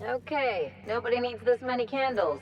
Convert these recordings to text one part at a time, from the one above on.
Okay, nobody needs this many candles.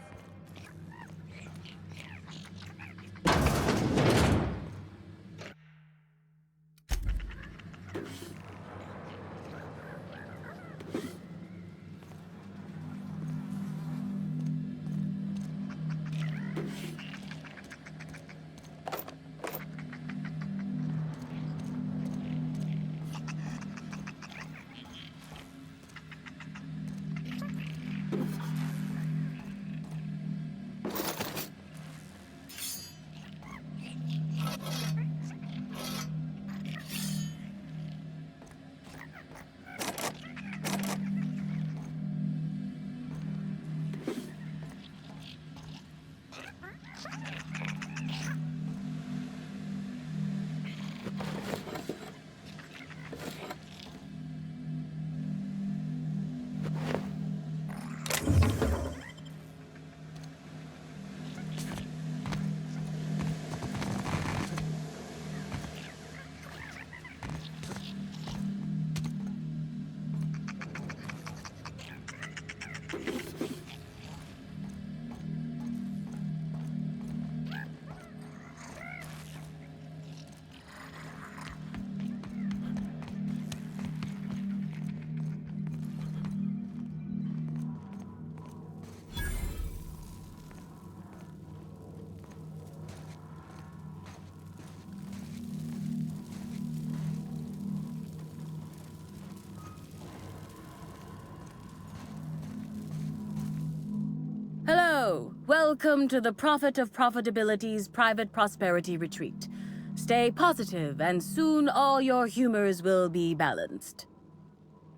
Hello! Welcome to the Prophet of Profitability's Private Prosperity Retreat. Stay positive, and soon all your humors will be balanced.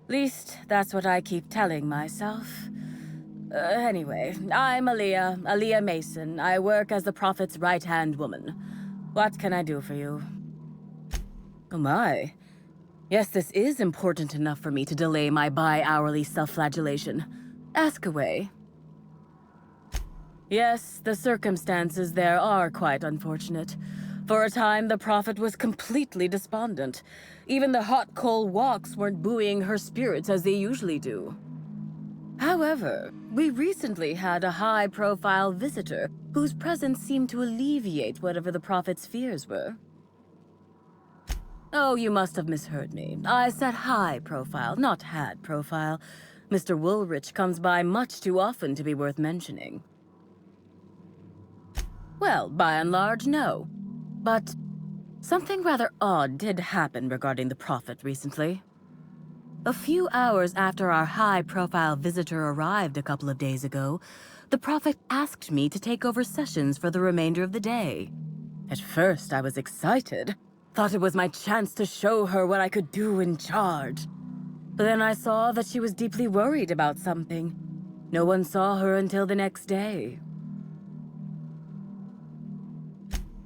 Least, that's what I keep telling myself. Anyway, I'm Aaliyah Mason. I work as the Prophet's right-hand woman. What can I do for you? Oh my. Yes, this is important enough for me to delay my bi-hourly self-flagellation. Ask away. Yes, the circumstances there are quite unfortunate. For a time, the Prophet was completely despondent. Even the hot coal walks weren't buoying her spirits as they usually do. However, we recently had a high-profile visitor whose presence seemed to alleviate whatever the Prophet's fears were. Oh, you must have misheard me. I said high profile, not had profile. Mr. Woolrich comes by much too often to be worth mentioning. Well, by and large, no. But something rather odd did happen regarding the Prophet recently. A few hours after our high-profile visitor arrived a couple of days ago, the Prophet asked me to take over sessions for the remainder of the day. At first, I was excited. Thought it was my chance to show her what I could do in charge. But then I saw that she was deeply worried about something. No one saw her until the next day.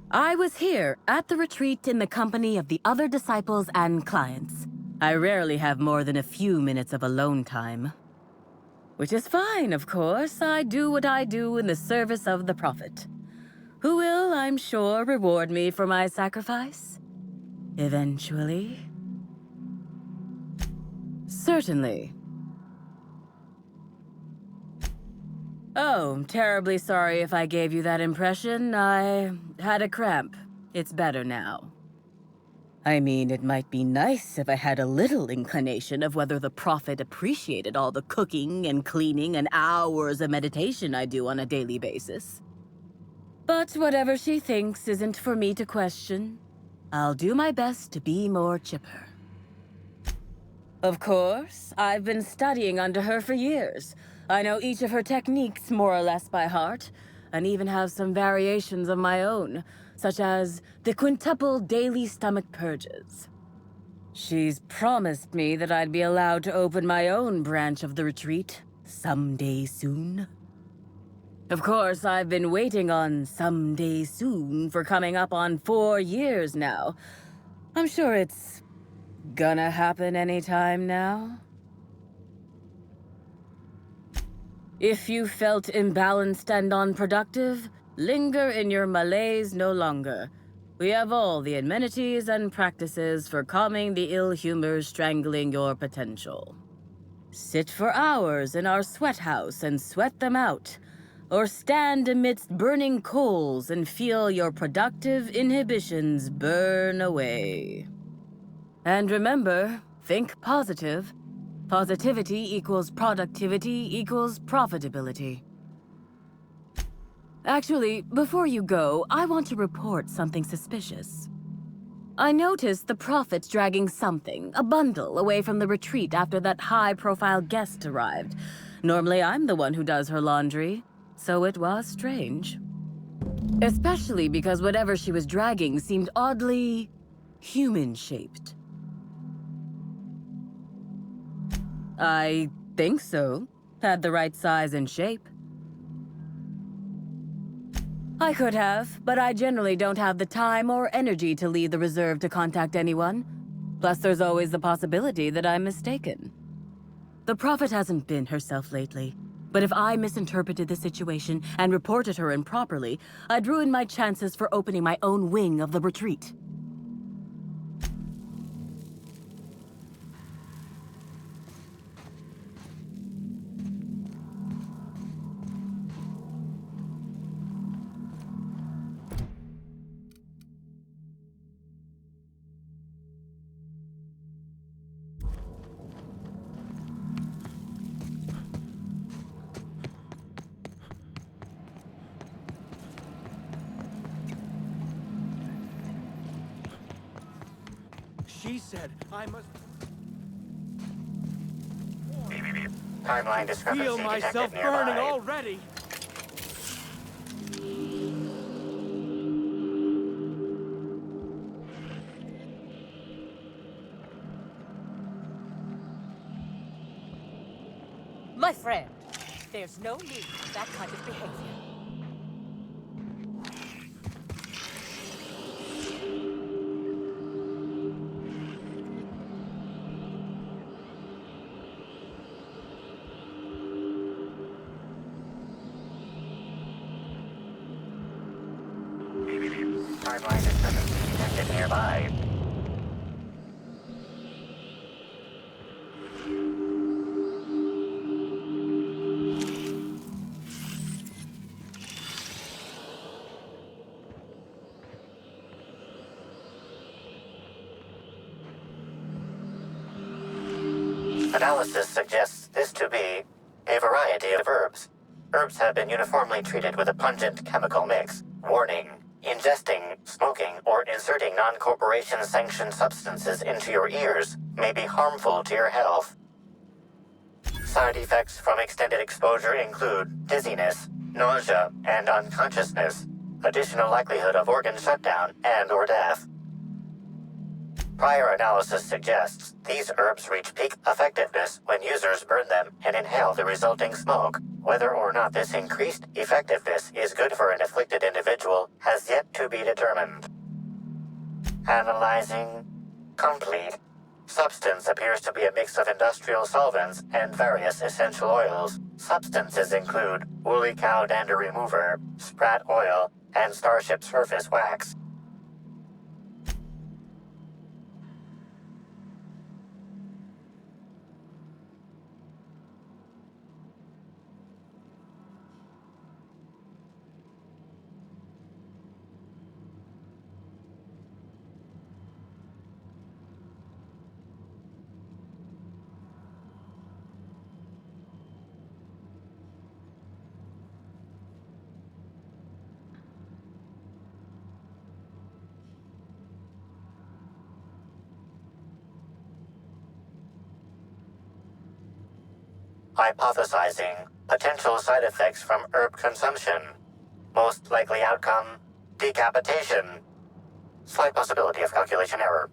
I was here at the retreat in the company of the other disciples and clients. I rarely have more than a few minutes of alone time. Which is fine, of course. I do what I do in the service of the Prophet, who will, I'm sure, reward me for my sacrifice. Eventually. Certainly. Oh, terribly sorry if I gave you that impression. I had a cramp. It's better now. I mean, it might be nice if I had a little inclination of whether the Prophet appreciated all the cooking and cleaning and hours of meditation I do on a daily basis. But whatever she thinks isn't for me to question. I'll do my best to be more chipper. Of course, I've been studying under her for years. I know each of her techniques more or less by heart, and even have some variations of my own, such as the quintuple daily stomach purges. She's promised me that I'd be allowed to open my own branch of the retreat someday soon. Of course, I've been waiting on someday soon for coming up on 4 years now. I'm sure it's gonna happen anytime now. If you felt imbalanced and unproductive, linger in your malaise no longer. We have all the amenities and practices for calming the ill humors strangling your potential. Sit for hours in our sweat house and sweat them out, or stand amidst burning coals and feel your productive inhibitions burn away. And remember, think positive. Positivity equals productivity equals profitability. Actually, before you go, I want to report something suspicious. I noticed the Prophet's dragging something, a bundle, away from the retreat after that high-profile guest arrived. Normally, I'm the one who does her laundry, so it was strange. Especially because whatever she was dragging seemed oddly human-shaped. I think so. Had the right size and shape. I could have, but I generally don't have the time or energy to leave the reserve to contact anyone. Plus, there's always the possibility that I'm mistaken. The Prophet hasn't been herself lately, but if I misinterpreted the situation and reported her improperly, I'd ruin my chances for opening my own wing of the retreat. She said I must Timeline discrepancy feel myself detected nearby. burning already. My friend, there's no need for that kind of behavior. Timeline discrepancy detected nearby. Analysis suggests this to be a variety of herbs. Herbs have been uniformly treated with a pungent chemical mix. Warning: ingesting, smoking, or inserting non-corporation sanctioned substances into your ears may be harmful to your health. Side effects from extended exposure include dizziness, nausea, and unconsciousness. Additional likelihood of organ shutdown and/or death. Prior analysis suggests these herbs reach peak effectiveness when users burn them and inhale the resulting smoke. Whether or not this increased effectiveness is good for an afflicted individual has yet to be determined. Analyzing complete. Substance appears to be a mix of industrial solvents and various essential oils. Substances include woolly cow dander remover, sprat oil, and starship surface wax. Hypothesizing potential side effects from herb consumption. Most likely outcome, decapitation. Slight possibility of calculation error.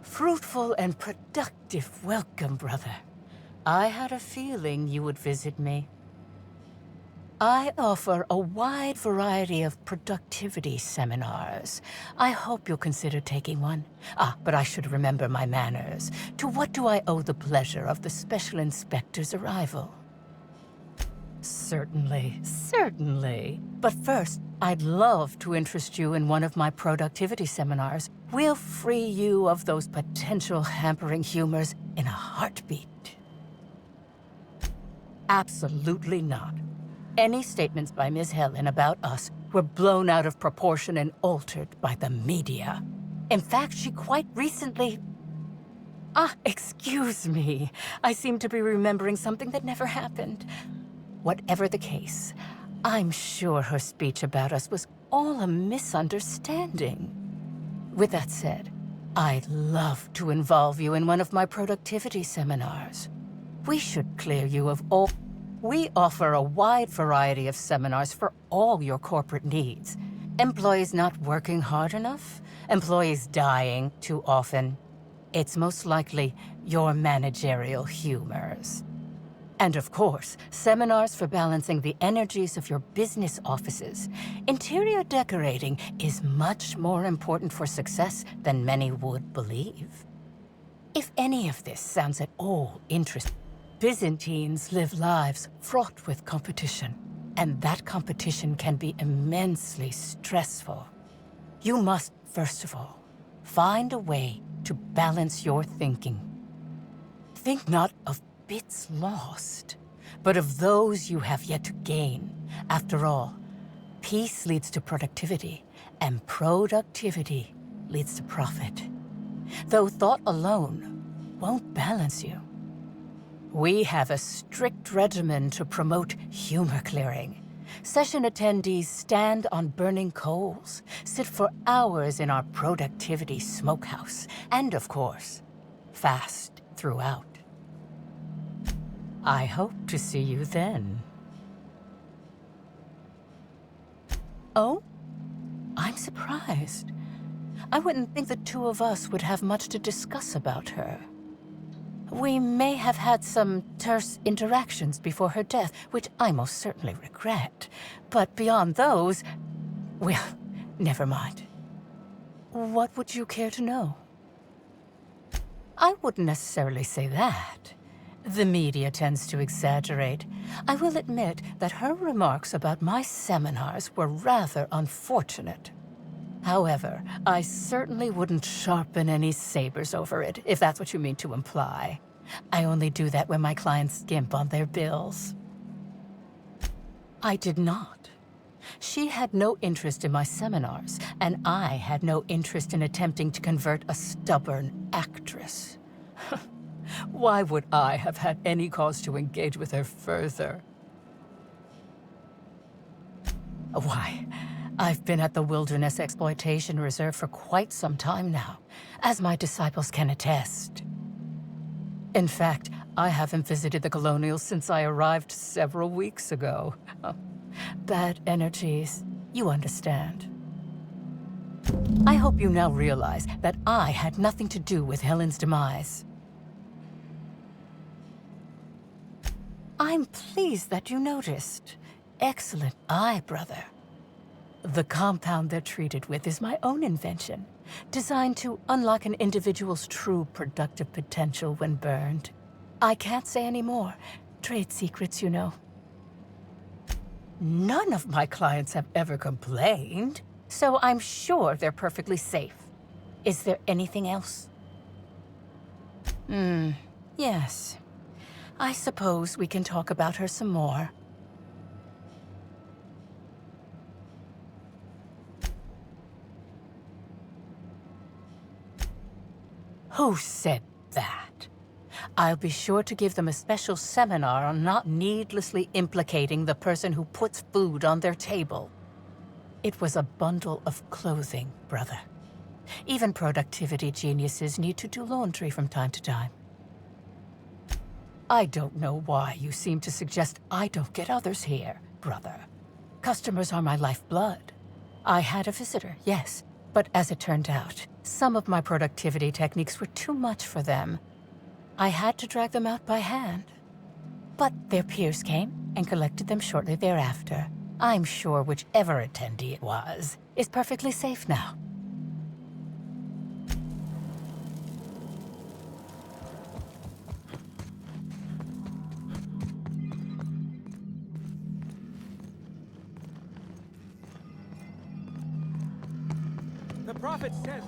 Fruitful and productive welcome, brother. I had a feeling you would visit me. I offer a wide variety of productivity seminars. I hope you'll consider taking one. But I should remember my manners. To what do I owe the pleasure of the Special Inspector's arrival? Certainly, certainly. But first, I'd love to interest you in one of my productivity seminars. We'll free you of those potential hampering humors in a heartbeat. Absolutely not. Any statements by Ms. Helen about us were blown out of proportion and altered by the media. In fact, she quite recently... excuse me. I seem to be remembering something that never happened. Whatever the case, I'm sure her speech about us was all a misunderstanding. With that said, I'd love to involve you in one of my productivity seminars. We should clear you of all... We offer a wide variety of seminars for all your corporate needs. Employees not working hard enough? Employees dying too often? It's most likely your managerial humors. And of course, seminars for balancing the energies of your business offices. Interior decorating is much more important for success than many would believe. If any of this sounds at all interesting, Byzantines live lives fraught with competition, and that competition can be immensely stressful. You must, first of all, find a way to balance your thinking. Think not of bits lost, but of those you have yet to gain. After all, peace leads to productivity, and productivity leads to profit. Though thought alone won't balance you. We have a strict regimen to promote humor clearing. Session attendees stand on burning coals, sit for hours in our productivity smokehouse, and of course, fast throughout. I hope to see you then. Oh? I'm surprised. I wouldn't think the two of us would have much to discuss about her. We may have had some terse interactions before her death, which I most certainly regret. But beyond those, well, never mind. What would you care to know? I wouldn't necessarily say that. The media tends to exaggerate. I will admit that her remarks about my seminars were rather unfortunate. However, I certainly wouldn't sharpen any sabers over it, if that's what you mean to imply. I only do that when my clients skimp on their bills. I did not. She had no interest in my seminars, and I had no interest in attempting to convert a stubborn actress. Why would I have had any cause to engage with her further? Why, I've been at the Wilderness Exploitation Reserve for quite some time now, as my disciples can attest. In fact, I haven't visited the Colonials since I arrived several weeks ago. Bad energies, you understand. I hope you now realize that I had nothing to do with Helen's demise. I'm pleased that you noticed. Excellent eye, brother. The compound they're treated with is my own invention, designed to unlock an individual's true productive potential when burned. I can't say any more. Trade secrets, you know. None of my clients have ever complained, so I'm sure they're perfectly safe. Is there anything else? Yes. I suppose we can talk about her some more. Who said that? I'll be sure to give them a special seminar on not needlessly implicating the person who puts food on their table. It was a bundle of clothing, brother. Even productivity geniuses need to do laundry from time to time. I don't know why you seem to suggest I don't get others here, brother. Customers are my lifeblood. I had a visitor, yes, but as it turned out, some of my productivity techniques were too much for them. I had to drag them out by hand. But their peers came, and collected them shortly thereafter. I'm sure whichever attendee it was is perfectly safe now. The prophet says...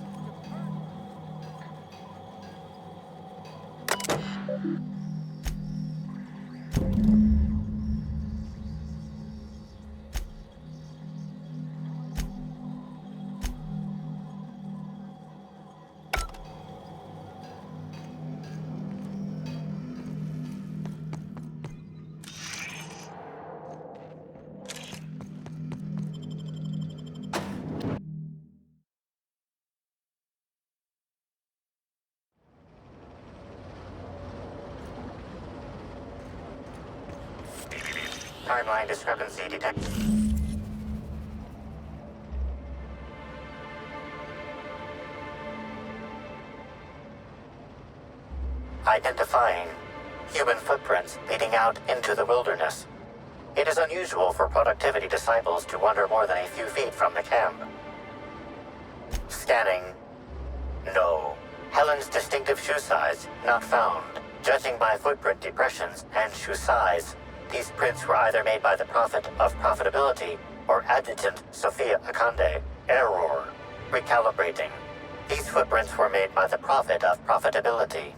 Timeline discrepancy detected. Identifying human footprints leading out into the wilderness. It is unusual for productivity disciples to wander more than a few feet from the camp. Scanning. No. Helen's distinctive shoe size not found. Judging by footprint depressions and shoe size, these prints were either made by the Prophet of Profitability or Adjutant Sophia Akande. Error. Recalibrating. These footprints were made by the Prophet of Profitability.